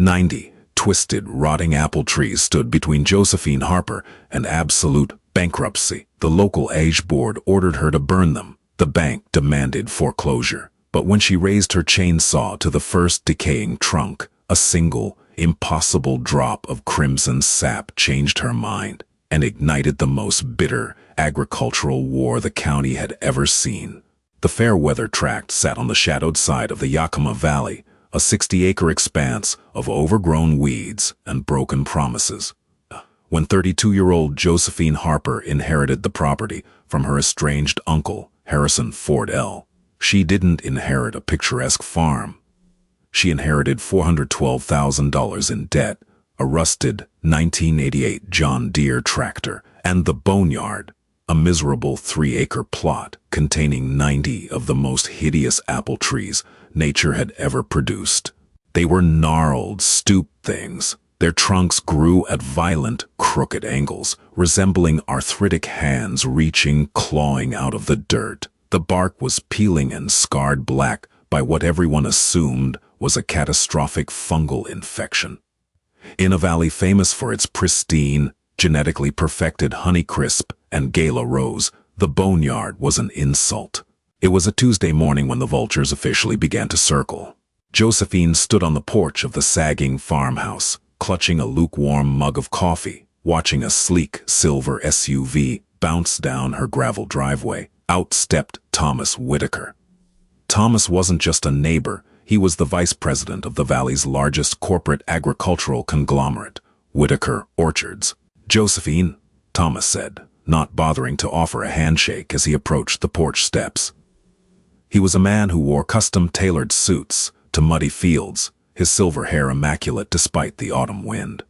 90 twisted, rotting apple trees stood between Josephine Harper and absolute bankruptcy. The local age board ordered her to burn them. The bank demanded foreclosure. But when she raised her chainsaw to the first decaying trunk, a single, impossible drop of crimson sap changed her mind and ignited the most bitter agricultural war the county had ever seen. The Fairweather tract sat on the shadowed side of the Yakima Valley, a 60-acre expanse of overgrown weeds and broken promises. When 32-year-old Josephine Harper inherited the property from her estranged uncle, Harrison Ford L., she didn't inherit a picturesque farm. She inherited $412,000 in debt, a rusted 1988 John Deere tractor, and the boneyard, a miserable 3-acre plot containing 90 of the most hideous apple trees nature had ever produced. They were gnarled, stooped things. Their trunks grew at violent, crooked angles, resembling arthritic hands reaching, clawing out of the dirt. The bark was peeling and scarred black by what everyone assumed was a catastrophic fungal infection. In a valley famous for its pristine, genetically perfected Honeycrisp and Gala Rose, the boneyard was an insult. It was a Tuesday morning when the vultures officially began to circle. Josephine stood on the porch of the sagging farmhouse, clutching a lukewarm mug of coffee, watching a sleek silver SUV bounce down her gravel driveway. Out stepped Thomas Whitaker. Thomas wasn't just a neighbor, he was the vice president of the valley's largest corporate agricultural conglomerate, Whitaker Orchards. "Josephine," Thomas said, not bothering to offer a handshake as he approached the porch steps. He was a man who wore custom-tailored suits to muddy fields, his silver hair immaculate despite the autumn wind.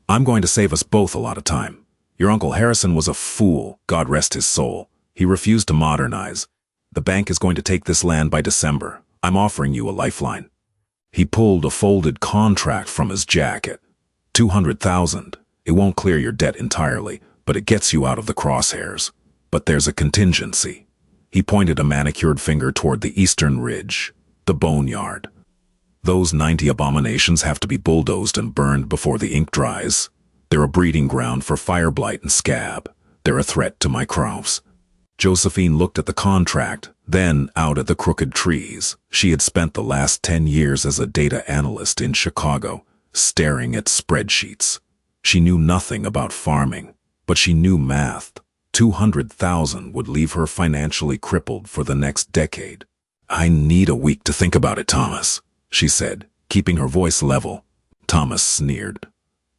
"I'm going to save us both a lot of time. Your Uncle Harrison was a fool, God rest his soul. He refused to modernize. The bank is going to take this land by December. I'm offering you a lifeline." He pulled a folded contract from his jacket. $200,000. It won't clear your debt entirely, but it gets you out of the crosshairs. But there's a contingency. He pointed a manicured finger toward the eastern ridge, the boneyard. "Those 90 abominations have to be bulldozed and burned before the ink dries. They're a breeding ground for fire blight and scab. They're a threat to my crops." Josephine looked at the contract, then out at the crooked trees. She had spent the last 10 years as a data analyst in Chicago, staring at spreadsheets. She knew nothing about farming, but she knew math. 200,000 would leave her financially crippled for the next decade. "I need a week to think about it, Thomas," she said, keeping her voice level. Thomas sneered.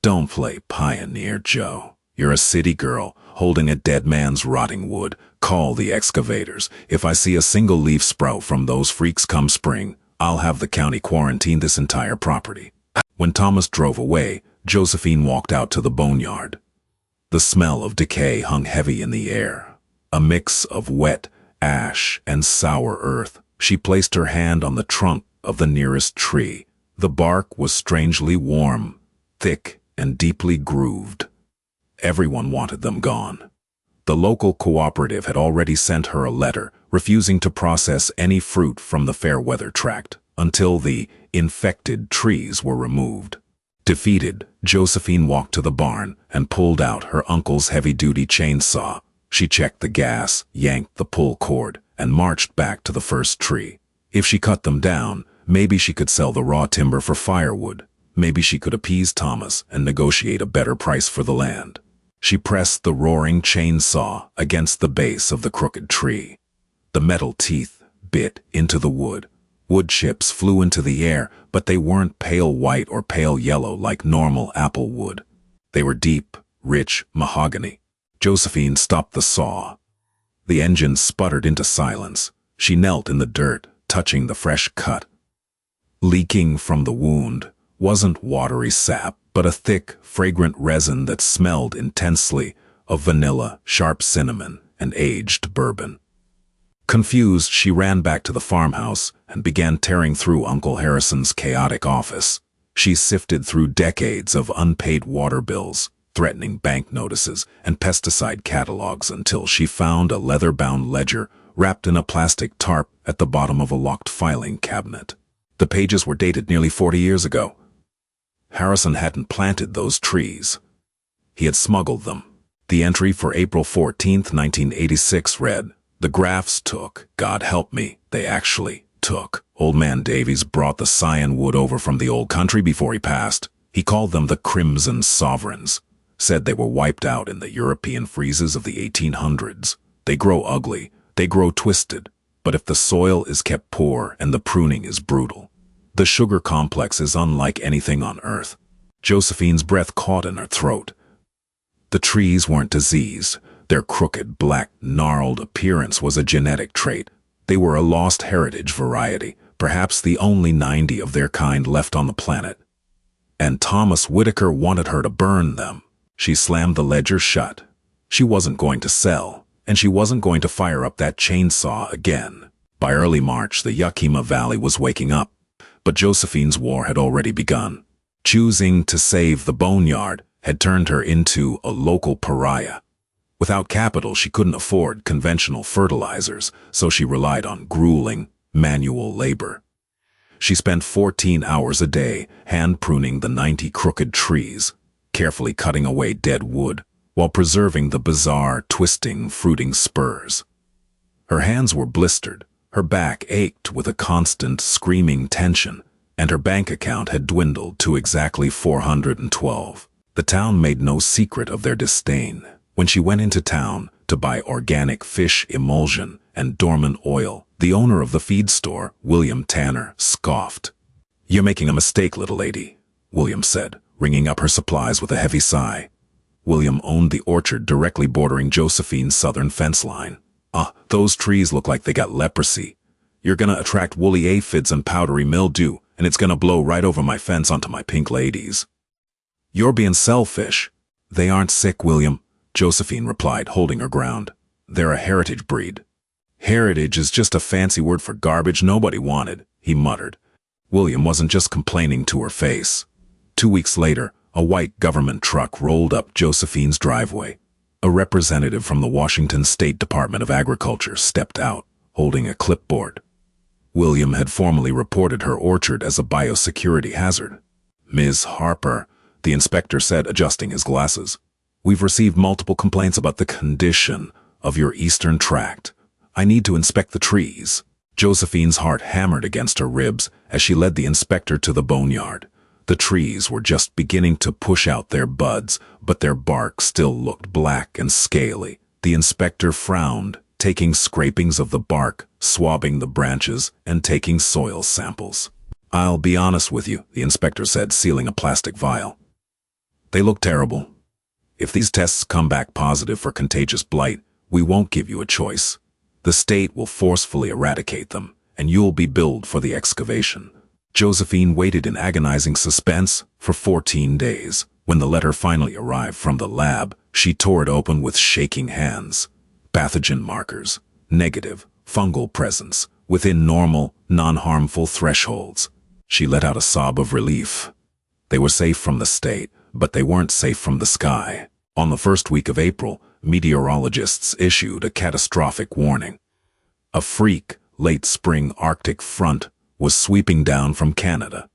"Don't play pioneer, Joe. You're a city girl holding a dead man's rotting wood. Call the excavators. If I see a single leaf sprout from those freaks come spring, I'll have the county quarantine this entire property." When Thomas drove away, Josephine walked out to the boneyard. The smell of decay hung heavy in the air, a mix of wet ash and sour earth. She placed her hand on the trunk of the nearest tree. The bark was strangely warm, thick and deeply grooved. Everyone wanted them gone. The local cooperative had already sent her a letter refusing to process any fruit from the Fairweather tract until the infected trees were removed. Defeated, Josephine walked to the barn and pulled out her uncle's heavy-duty chainsaw. She checked the gas, yanked the pull cord, and marched back to the first tree. If she cut them down, maybe she could sell the raw timber for firewood. Maybe she could appease Thomas and negotiate a better price for the land. She pressed the roaring chainsaw against the base of the crooked tree. The metal teeth bit into the wood. Wood chips flew into the air, but they weren't pale white or pale yellow like normal apple wood. They were deep, rich mahogany. Josephine stopped the saw. The engine sputtered into silence. She knelt in the dirt, touching the fresh cut. Leaking from the wound wasn't watery sap, but a thick, fragrant resin that smelled intensely of vanilla, sharp cinnamon, and aged bourbon. Confused, she ran back to the farmhouse and began tearing through Uncle Harrison's chaotic office. She sifted through decades of unpaid water bills, threatening bank notices, and pesticide catalogs until she found a leather-bound ledger wrapped in a plastic tarp at the bottom of a locked filing cabinet. The pages were dated nearly 40 years ago. Harrison hadn't planted those trees. He had smuggled them. The entry for April 14, 1986 read, "The graphs took. God help me, they actually took. Old man Davies brought the cyan wood over from the old country before he passed. He called them the Crimson Sovereigns. Said they were wiped out in the European freezes of the 1800s. They grow ugly. They grow twisted. But if the soil is kept poor and the pruning is brutal, the sugar complex is unlike anything on Earth." Josephine's breath caught in her throat. The trees weren't diseased. Their crooked, black, gnarled appearance was a genetic trait. They were a lost heritage variety, perhaps the only 90 of their kind left on the planet. And Thomas Whitaker wanted her to burn them. She slammed the ledger shut. She wasn't going to sell, and she wasn't going to fire up that chainsaw again. By early March, the Yakima Valley was waking up, but Josephine's war had already begun. Choosing to save the boneyard had turned her into a local pariah. Without capital, she couldn't afford conventional fertilizers, so she relied on grueling, manual labor. She spent 14 hours a day hand pruning the 90 crooked trees, carefully cutting away dead wood, while preserving the bizarre, twisting, fruiting spurs. Her hands were blistered, her back ached with a constant, screaming tension, and her bank account had dwindled to exactly $412. The town made no secret of their disdain. When she went into town to buy organic fish emulsion and dormant oil, the owner of the feed store, William Tanner, scoffed. "You're making a mistake, little lady," William said, ringing up her supplies with a heavy sigh. William owned the orchard directly bordering Josephine's southern fence line. Those trees look like they got leprosy. You're gonna attract woolly aphids and powdery mildew, and it's gonna blow right over my fence onto my pink ladies." "You're being selfish." "They aren't sick, William," Josephine replied, holding her ground. "They're a heritage breed." "Heritage is just a fancy word for garbage nobody wanted," he muttered. William wasn't just complaining to her face. 2 weeks later, a white government truck rolled up Josephine's driveway. A representative from the Washington State Department of Agriculture stepped out, holding a clipboard. William had formally reported her orchard as a biosecurity hazard. "Ms. Harper," the inspector said, adjusting his glasses, "we've received multiple complaints about the condition of your eastern tract. I need to inspect the trees." Josephine's heart hammered against her ribs as she led the inspector to the boneyard. The trees were just beginning to push out their buds, but their bark still looked black and scaly. The inspector frowned, taking scrapings of the bark, swabbing the branches, and taking soil samples. "I'll be honest with you," the inspector said, sealing a plastic vial. "They look terrible. If these tests come back positive for contagious blight, we won't give you a choice. The state will forcefully eradicate them, and you'll be billed for the excavation." Josephine waited in agonizing suspense for 14 days. When the letter finally arrived from the lab, she tore it open with shaking hands. Pathogen markers, negative, fungal presence, within normal, non-harmful thresholds. She let out a sob of relief. They were safe from the state, but they weren't safe from the sky. On the first week of April, meteorologists issued a catastrophic warning. A freak, late-spring Arctic front was sweeping down from Canada.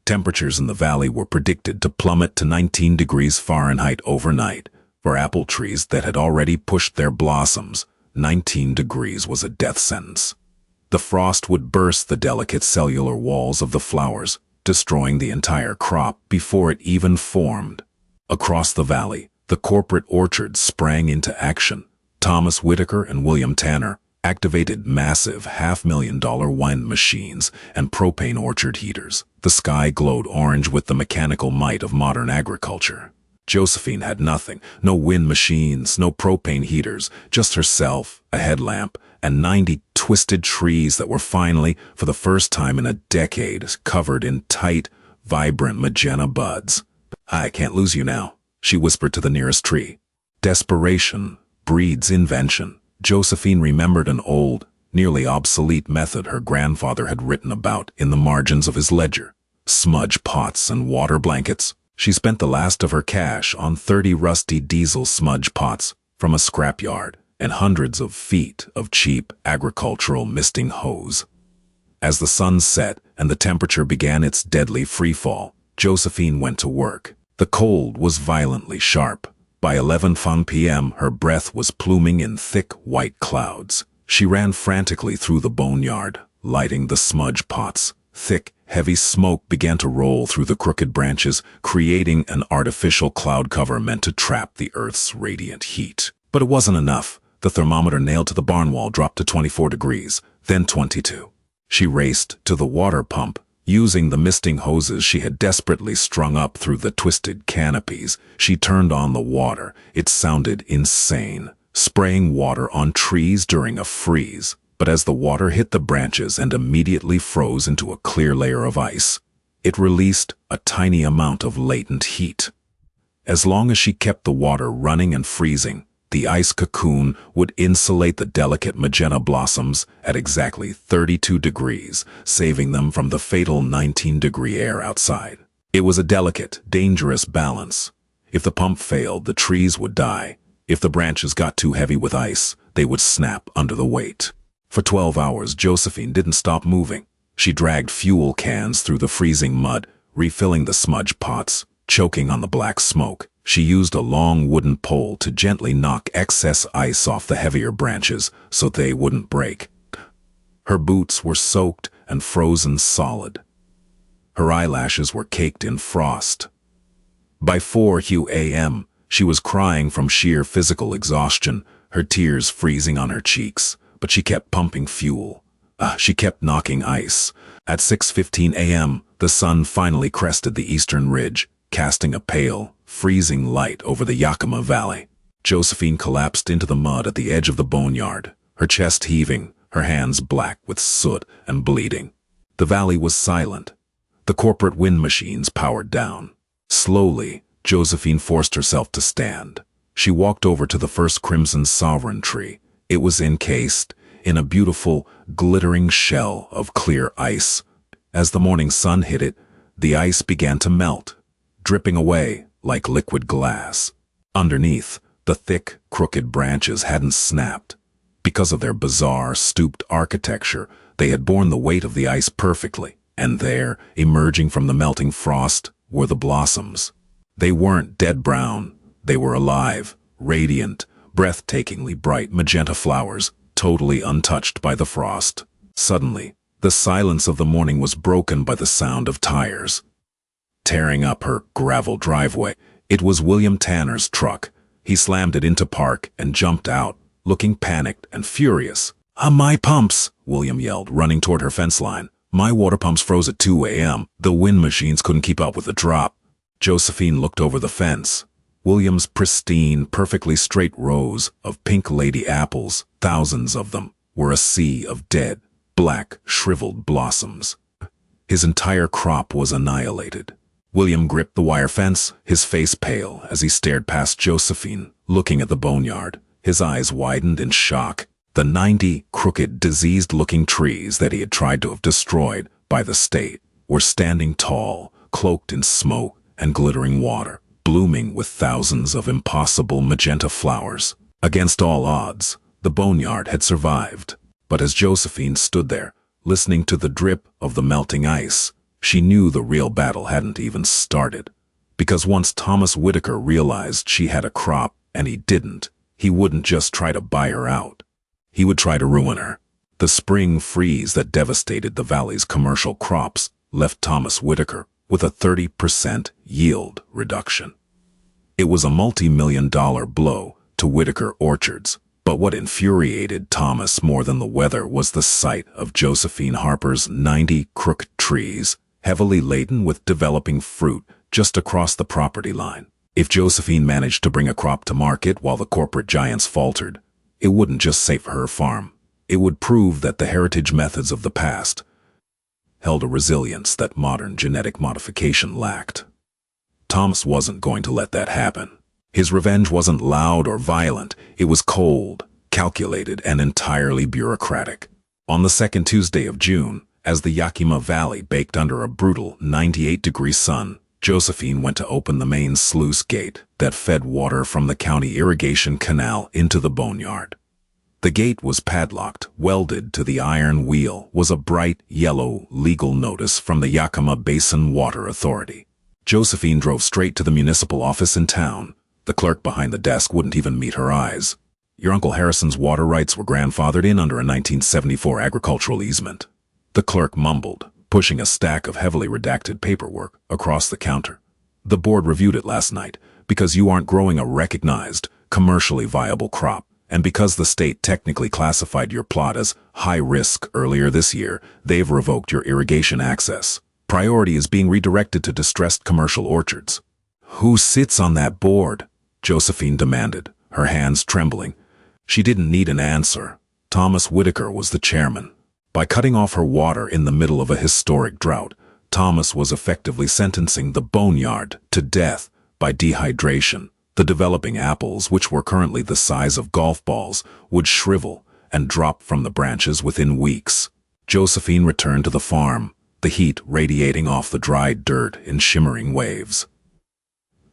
Temperatures in the valley were predicted to plummet to 19 degrees Fahrenheit overnight. For apple trees that had already pushed their blossoms, 19 degrees was a death sentence. The frost would burst the delicate cellular walls of the flowers, destroying the entire crop before it even formed. Across the valley, the corporate orchards sprang into action. Thomas Whitaker and William Tanner activated massive $500,000 wine machines and propane orchard heaters. The sky glowed orange with the mechanical might of modern agriculture. Josephine had nothing, no wind machines, no propane heaters, just herself, a headlamp, and 90 twisted trees that were finally, for the first time in a decade, covered in tight, vibrant magenta buds. "I can't lose you now," she whispered to the nearest tree. Desperation breeds invention. Josephine remembered an old, nearly obsolete method her grandfather had written about in the margins of his ledger. Smudge pots and water blankets. She spent the last of her cash on 30 rusty diesel smudge pots from a scrapyard and hundreds of feet of cheap agricultural misting hose. As the sun set and the temperature began its deadly freefall, Josephine went to work. The cold was violently sharp. By 11 p.m., her breath was pluming in thick white clouds. She ran frantically through the boneyard, lighting the smudge pots. Thick, heavy smoke began to roll through the crooked branches, creating an artificial cloud cover meant to trap the earth's radiant heat. But it wasn't enough. The thermometer nailed to the barn wall dropped to 24 degrees, then 22. She raced to the water pump. Using the misting hoses she had desperately strung up through the twisted canopies, she turned on the water. It sounded insane, spraying water on trees during a freeze. But as the water hit the branches and immediately froze into a clear layer of ice, it released a tiny amount of latent heat. As long as she kept the water running and freezing, the ice cocoon would insulate the delicate magenta blossoms at exactly 32 degrees, saving them from the fatal 19-degree air outside. It was a delicate, dangerous balance. If the pump failed, the trees would die. If the branches got too heavy with ice, they would snap under the weight. For 12 hours, Josephine didn't stop moving. She dragged fuel cans through the freezing mud, refilling the smudge pots, choking on the black smoke. She used a long wooden pole to gently knock excess ice off the heavier branches so they wouldn't break. Her boots were soaked and frozen solid. Her eyelashes were caked in frost. By 4 a.m., she was crying from sheer physical exhaustion, her tears freezing on her cheeks, but she kept pumping fuel. She kept knocking ice. At 6:15 a.m., the sun finally crested the eastern ridge, casting a pale, freezing light over the Yakima Valley. Josephine collapsed into the mud at the edge of the boneyard, her chest heaving, her hands black with soot and bleeding. The valley was silent. The corporate wind machines powered down. Slowly, Josephine forced herself to stand. She walked over to the first crimson sovereign tree. It was encased in a beautiful, glittering shell of clear ice. As the morning sun hit it, the ice began to melt, dripping away like liquid glass. Underneath, the thick, crooked branches hadn't snapped. Because of their bizarre, stooped architecture, they had borne the weight of the ice perfectly, and there, emerging from the melting frost, were the blossoms. They weren't dead brown. They were alive, radiant, breathtakingly bright magenta flowers, totally untouched by the frost. Suddenly, the silence of the morning was broken by the sound of tires tearing up her gravel driveway. It was William Tanner's truck. He slammed it into park and jumped out, looking panicked and furious. My pumps!" William yelled, running toward her fence line. "My water pumps froze at 2 a.m. The wind machines couldn't keep up with the drop." Josephine looked over the fence. William's pristine, perfectly straight rows of pink lady apples, thousands of them, were a sea of dead, black, shriveled blossoms. His entire crop was annihilated. William gripped the wire fence, his face pale as he stared past Josephine, looking at the boneyard. His eyes widened in shock. The 90 crooked, diseased-looking trees that he had tried to have destroyed by the state were standing tall, cloaked in smoke and glittering water, blooming with thousands of impossible magenta flowers. Against all odds, the boneyard had survived. But as Josephine stood there, listening to the drip of the melting ice, she knew the real battle hadn't even started. Because once Thomas Whitaker realized she had a crop and he didn't, he wouldn't just try to buy her out. He would try to ruin her. The spring freeze that devastated the valley's commercial crops left Thomas Whitaker with a 30% yield reduction. It was a multi-million-dollar blow to Whitaker Orchards, but what infuriated Thomas more than the weather was the sight of Josephine Harper's 90 crooked trees, heavily laden with developing fruit just across the property line. If Josephine managed to bring a crop to market while the corporate giants faltered, it wouldn't just save her farm. It would prove that the heritage methods of the past held a resilience that modern genetic modification lacked. Thomas wasn't going to let that happen. His revenge wasn't loud or violent. It was cold, calculated, and entirely bureaucratic. On the second Tuesday of June, as the Yakima Valley baked under a brutal 98-degree sun, Josephine went to open the main sluice gate that fed water from the county irrigation canal into the boneyard. The gate was padlocked. Welded to the iron wheel was a bright yellow legal notice from the Yakima Basin Water Authority. Josephine drove straight to the municipal office in town. The clerk behind the desk wouldn't even meet her eyes. Your Uncle Harrison's water rights were grandfathered in under a 1974 agricultural easement. The clerk mumbled, pushing a stack of heavily redacted paperwork across the counter. The board reviewed it last night because you aren't growing a recognized, commercially viable crop, and because the state technically classified your plot as high risk earlier this year, they've revoked your irrigation access. Priority is being redirected to distressed commercial orchards. Who sits on that board? Josephine demanded, her hands trembling. She didn't need an answer. Thomas Whitaker was the chairman. By cutting off her water in the middle of a historic drought, Thomas was effectively sentencing the boneyard to death by dehydration. The developing apples, which were currently the size of golf balls, would shrivel and drop from the branches within weeks. Josephine returned to the farm, the heat radiating off the dried dirt in shimmering waves.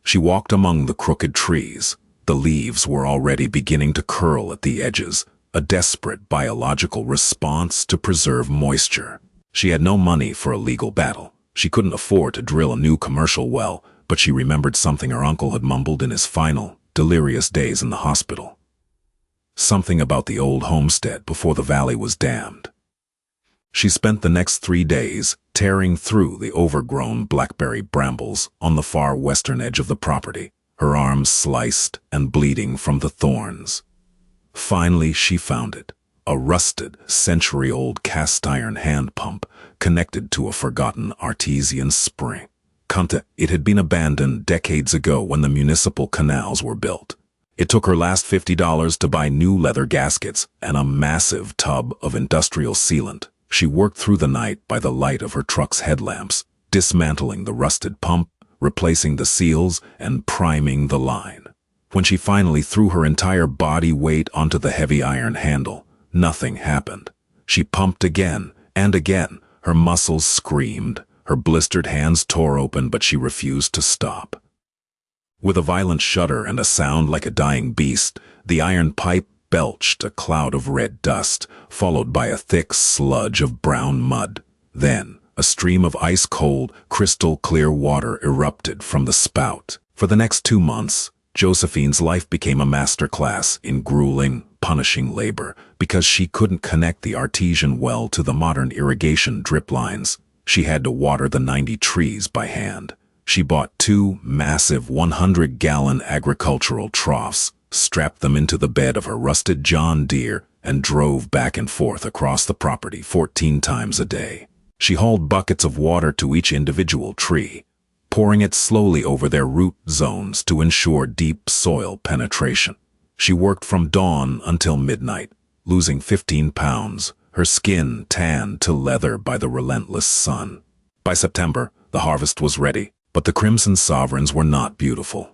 She walked among the crooked trees. The leaves were already beginning to curl at the edges, a desperate biological response to preserve moisture. She had no money for a legal battle. She couldn't afford to drill a new commercial well, but she remembered something her uncle had mumbled in his final, delirious days in the hospital. Something about the old homestead before the valley was dammed. She spent the next 3 days tearing through the overgrown blackberry brambles on the far western edge of the property, her arms sliced and bleeding from the thorns. Finally, she found it, a rusted, century-old cast-iron hand pump connected to a forgotten artesian spring. It had been abandoned decades ago when the municipal canals were built. It took her last $50 to buy new leather gaskets and a massive tub of industrial sealant. She worked through the night by the light of her truck's headlamps, dismantling the rusted pump, replacing the seals, and priming the line. When she finally threw her entire body weight onto the heavy iron handle, nothing happened. She pumped again and again. Her muscles screamed. Her blistered hands tore open, but she refused to stop. With a violent shudder and a sound like a dying beast, the iron pipe belched a cloud of red dust, followed by a thick sludge of brown mud. Then, a stream of ice-cold, crystal-clear water erupted from the spout. For the next 2 months, Josephine's life became a masterclass in grueling, punishing labor because she couldn't connect the artesian well to the modern irrigation drip lines. She had to water the 90 trees by hand. She bought 2 massive 100-gallon agricultural troughs, strapped them into the bed of her rusted John Deere, and drove back and forth across the property 14 times a day. She hauled buckets of water to each individual tree, pouring it slowly over their root zones to ensure deep soil penetration. She worked from dawn until midnight, losing 15 pounds, her skin tanned to leather by the relentless sun. By September, the harvest was ready, but the crimson sovereigns were not beautiful.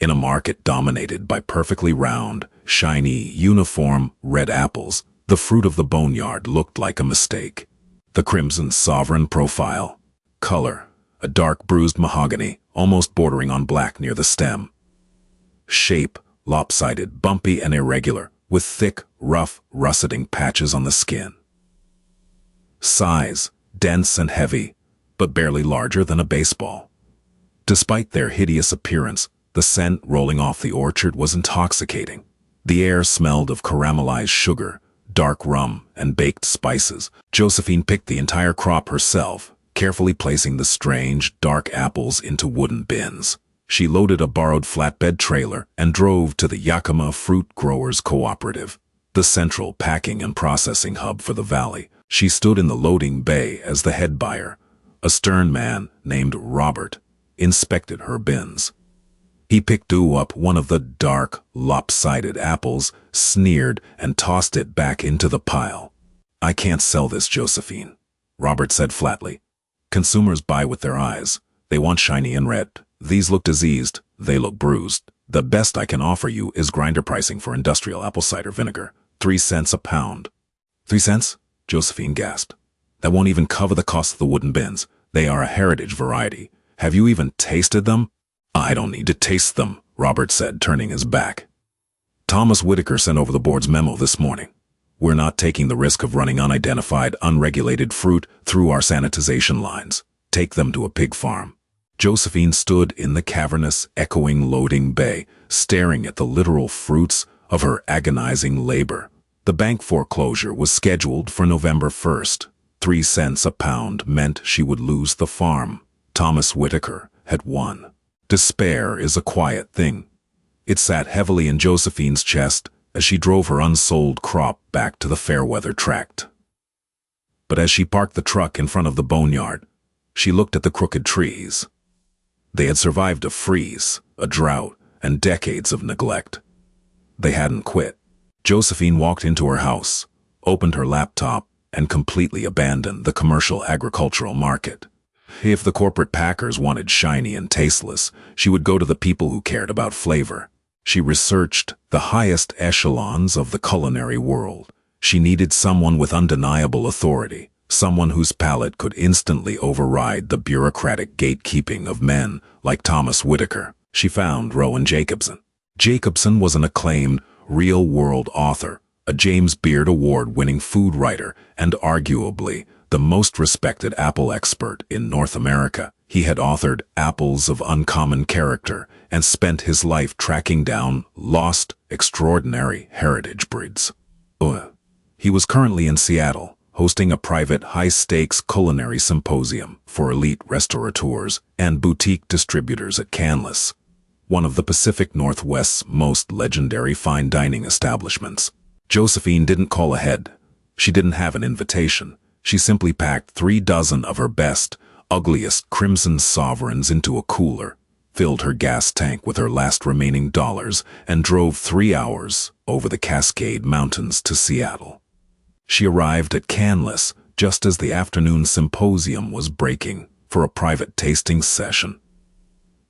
In a market dominated by perfectly round, shiny, uniform red apples, the fruit of the boneyard looked like a mistake. The crimson sovereign profile, color, a dark bruised mahogany, almost bordering on black near the stem. Shape, lopsided, bumpy and irregular, with thick, rough, russeting patches on the skin. Size, dense and heavy, but barely larger than a baseball. Despite their hideous appearance, the scent rolling off the orchard was intoxicating. The air smelled of caramelized sugar, dark rum, and baked spices. Josephine picked the entire crop herself, carefully placing the strange, dark apples into wooden bins. She loaded a borrowed flatbed trailer and drove to the Yakima Fruit Growers Cooperative, the central packing and processing hub for the valley. She stood in the loading bay as the head buyer. A stern man named Robert inspected her bins. He picked up one of the dark, lopsided apples, sneered, and tossed it back into the pile. "I can't sell this, Josephine," Robert said flatly. "Consumers buy with their eyes. They want shiny and red. These look diseased. They look bruised. The best I can offer you is grinder pricing for industrial apple cider vinegar. 3 cents a pound." 3 cents? Josephine gasped. "That won't even cover the cost of the wooden bins. They are a heritage variety. Have you even tasted them?" "I don't need to taste them," Robert said, turning his back. "Thomas Whitaker sent over the board's memo this morning. We're not taking the risk of running unidentified, unregulated fruit through our sanitization lines. Take them to a pig farm." Josephine stood in the cavernous, echoing loading bay, staring at the literal fruits of her agonizing labor. The bank foreclosure was scheduled for November 1st. 3 cents a pound meant she would lose the farm. Thomas Whitaker had won. Despair is a quiet thing. It sat heavily in Josephine's chest as she drove her unsold crop back to the Fairweather tract. But as she parked the truck in front of the boneyard, she looked at the crooked trees. They had survived a freeze, a drought, and decades of neglect. They hadn't quit. Josephine walked into her house, opened her laptop, and completely abandoned the commercial agricultural market. If the corporate packers wanted shiny and tasteless, she would go to the people who cared about flavor. She researched the highest echelons of the culinary world. She needed someone with undeniable authority, someone whose palate could instantly override the bureaucratic gatekeeping of men like Thomas Whitaker. She found Rowan Jacobson. Jacobson was an acclaimed, real-world author, a James Beard Award-winning food writer, and arguably the most respected apple expert in North America. He had authored Apples of Uncommon Character and spent his life tracking down lost, extraordinary heritage breeds. He was currently in Seattle, hosting a private high-stakes culinary symposium for elite restaurateurs and boutique distributors at Canlis, one of the Pacific Northwest's most legendary fine dining establishments. Josephine didn't call ahead. She didn't have an invitation. She simply packed 3 dozen of her best, ugliest crimson sovereigns into a cooler, filled her gas tank with her last remaining dollars, and drove 3 hours over the Cascade Mountains to Seattle. She arrived at Canlis just as the afternoon symposium was breaking for a private tasting session.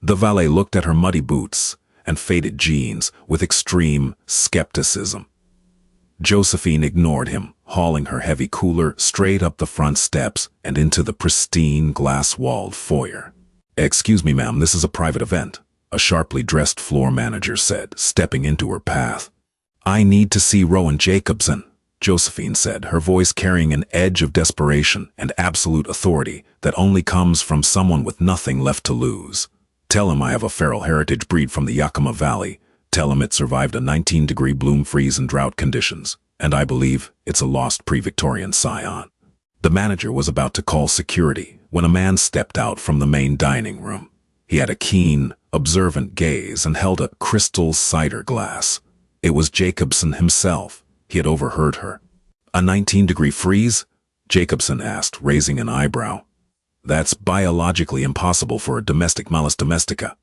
The valet looked at her muddy boots and faded jeans with extreme skepticism. Josephine ignored him, hauling her heavy cooler straight up the front steps and into the pristine glass-walled foyer. "Excuse me, ma'am, this is a private event," a sharply dressed floor manager said, stepping into her path. "I need to see Rowan Jacobson," Josephine said, her voice carrying an edge of desperation and absolute authority that only comes from someone with nothing left to lose. "Tell him I have a feral heritage breed from the Yakima Valley. Tell him it survived a 19-degree bloom freeze and drought conditions, and I believe it's a lost pre-Victorian scion." The manager was about to call security when a man stepped out from the main dining room. He had a keen, observant gaze and held a crystal cider glass. It was Jacobson himself. He had overheard her. "A 19-degree freeze?" Jacobson asked, raising an eyebrow. "That's biologically impossible for a domestic Malus domestica."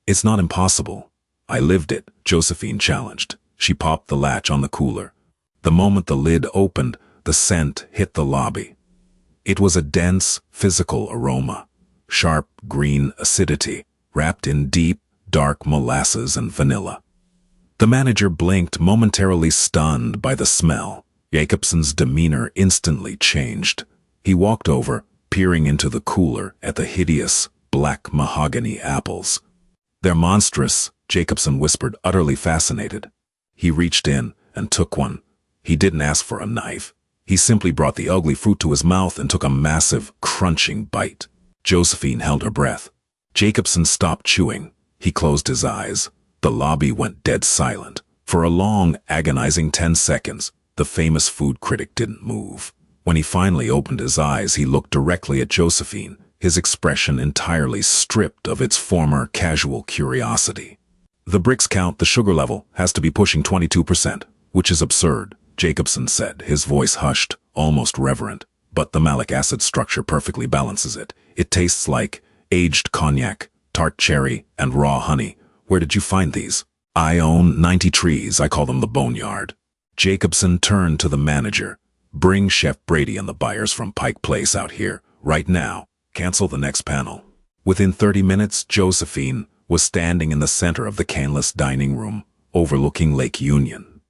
"It's not impossible. I lived it," Josephine challenged. She popped the latch on the cooler. The moment the lid opened, the scent hit the lobby. It was a dense, physical aroma, sharp green acidity, wrapped in deep, dark molasses and vanilla. The manager blinked, momentarily stunned by the smell. Jacobson's demeanor instantly changed. He walked over, peering into the cooler at the hideous, black mahogany apples. "They're monstrous," Jacobson whispered, utterly fascinated. He reached in and took one. He didn't ask for a knife. He simply brought the ugly fruit to his mouth and took a massive, crunching bite. Josephine held her breath. Jacobson stopped chewing. He closed his eyes. The lobby went dead silent. For a long, agonizing 10 seconds, the famous food critic didn't move. When he finally opened his eyes, he looked directly at Josephine, his expression entirely stripped of its former casual curiosity. "The Brix count, the sugar level, has to be pushing 22%, which is absurd," Jacobson said, his voice hushed, almost reverent. "But the malic acid structure perfectly balances it. It tastes like aged cognac, tart cherry, and raw honey. Where did you find these?" "I own 90 trees. I call them the boneyard." Jacobson turned to the manager. "Bring Chef Brady and the buyers from Pike Place out here, right now. Cancel the next panel." Within 30 minutes, Josephine was standing in the center of the Canlis dining room, overlooking Lake Union.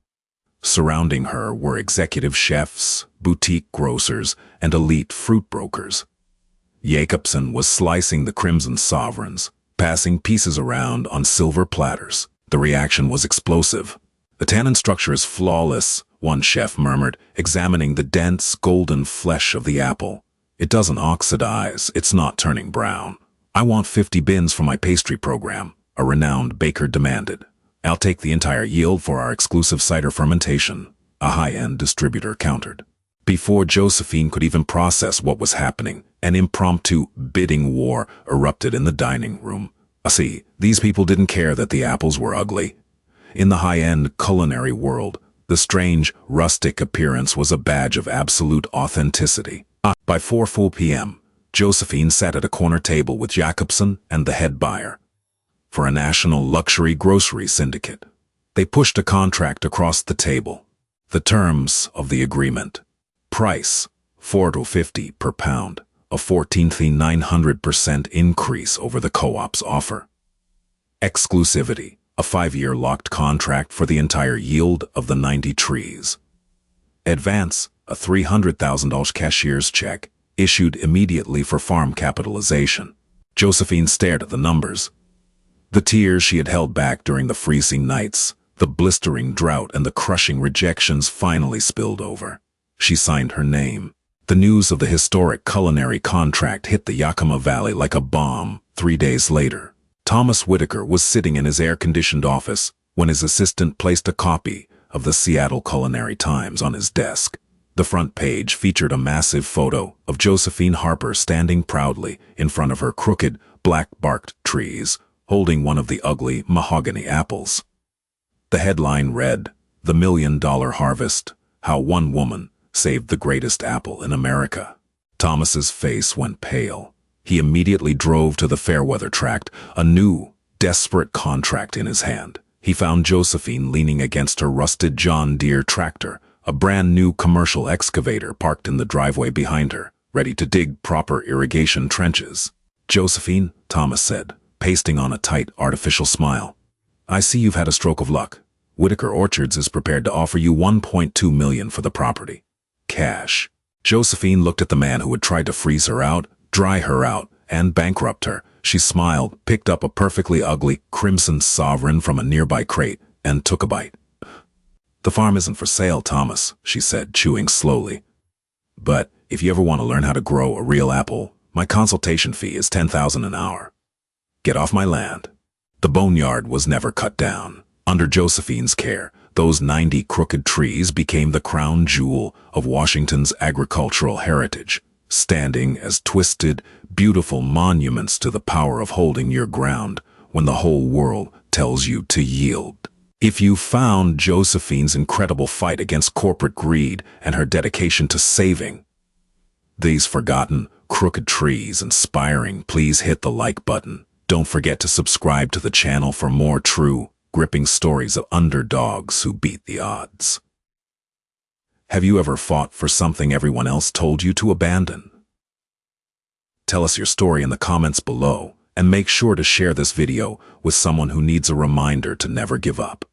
Surrounding her were executive chefs, boutique grocers, and elite fruit brokers. Jacobson was slicing the crimson sovereigns, passing pieces around on silver platters. The reaction was explosive. "The tannin structure is flawless," one chef murmured, examining the dense, golden flesh of the apple. "It doesn't oxidize. It's not turning brown. "I want 50 bins for my pastry program," a renowned baker demanded. "I'll take the entire yield for our exclusive cider fermentation," a high-end distributor countered. Before Josephine could even process what was happening, an impromptu bidding war erupted in the dining room. See, these people didn't care that the apples were ugly. In the high-end culinary world, the strange, rustic appearance was a badge of absolute authenticity. By 4 p.m., Josephine sat at a corner table with Jacobson and the head buyer for a national luxury grocery syndicate. They pushed a contract across the table. The terms of the agreement: price, $4.50 per pound, a 14,900% increase over the co-op's offer. Exclusivity, a 5-year locked contract for the entire yield of the 90 trees. Advance, a $300,000 cashier's check, issued immediately for farm capitalization. Josephine stared at the numbers. The tears she had held back during the freezing nights, the blistering drought and the crushing rejections finally spilled over. She signed her name. The news of the historic culinary contract hit the Yakima Valley like a bomb. 3 days later, Thomas Whitaker was sitting in his air-conditioned office when his assistant placed a copy of the Seattle Culinary Times on his desk. The front page featured a massive photo of Josephine Harper standing proudly in front of her crooked, black-barked trees, holding one of the ugly mahogany apples. The headline read, "The $1 Million Harvest, How One Woman Saved the Greatest Apple in America." Thomas's face went pale. He immediately drove to the Fairweather tract, a new, desperate contract in his hand. He found Josephine leaning against her rusted John Deere tractor, a brand-new commercial excavator parked in the driveway behind her, ready to dig proper irrigation trenches. "Josephine," Thomas said, pasting on a tight, artificial smile, "I see you've had a stroke of luck. Whitaker Orchards is prepared to offer you $1.2 million for the property. Cash." Josephine looked at the man who had tried to freeze her out, dry her out, and bankrupt her. She smiled, picked up a perfectly ugly crimson sovereign from a nearby crate, and took a bite. "The farm isn't for sale, Thomas," she said, chewing slowly. "But if you ever want to learn how to grow a real apple, my consultation fee is $10,000 an hour. Get off my land." The boneyard was never cut down. Under Josephine's care, those 90 crooked trees became the crown jewel of Washington's agricultural heritage, standing as twisted, beautiful monuments to the power of holding your ground when the whole world tells you to yield. If you found Josephine's incredible fight against corporate greed and her dedication to saving these forgotten, crooked trees inspiring, please hit the like button. Don't forget to subscribe to the channel for more true, gripping stories of underdogs who beat the odds. Have you ever fought for something everyone else told you to abandon? Tell us your story in the comments below, and make sure to share this video with someone who needs a reminder to never give up.